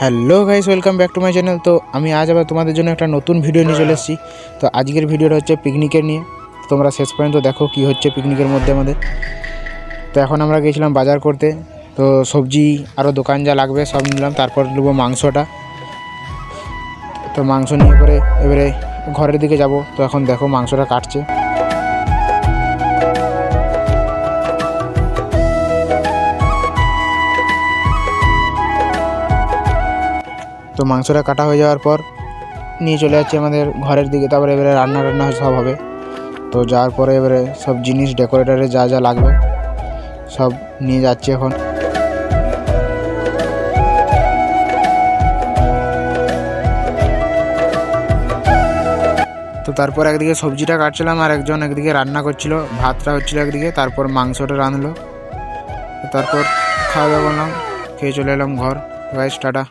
Hello guys, welcome back to my channel. তো আমি আজ আবার তোমাদের জন্য একটা নতুন ভিডিও নিয়ে চলে এসেছি। তো আজকের ভিডিওটা হচ্ছে পিকনিকের নিয়ে। তোমরা শেষ পর্যন্ত দেখো কি হচ্ছে পিকনিকের মধ্যে আমাদের। তো এখন আমরা গেছিলাম বাজার করতে, তো সবজি আরও দোকান যা লাগবে সব নিলাম, তারপর নেবো মাংসটা। তো মাংস নিয়ে পরে এবারে ঘরের দিকে যাব। তো এখন দেখো মাংসটা কাটছে। তো মাংসটা কাটা হয়ে যাওয়ার পর নিয়ে চলে যাচ্ছি আমাদের ঘরের দিকে। তারপরে এবারে রান্না সব হবে। তো যাওয়ার পরে এবারে সব জিনিস ডেকোরেটারে যা যা লাগবে সব নিয়ে যাচ্ছি এখন। তো তারপর একদিকে সবজিটা কাটছিলাম আর একজন একদিকে রান্না করছিল, ভাতটা হচ্ছিল একদিকে, তারপর মাংসটা রাঁধলো। তারপর খাওয়া দাওয়া করলাম, খেয়ে চলে এলাম ঘর। Guys tata.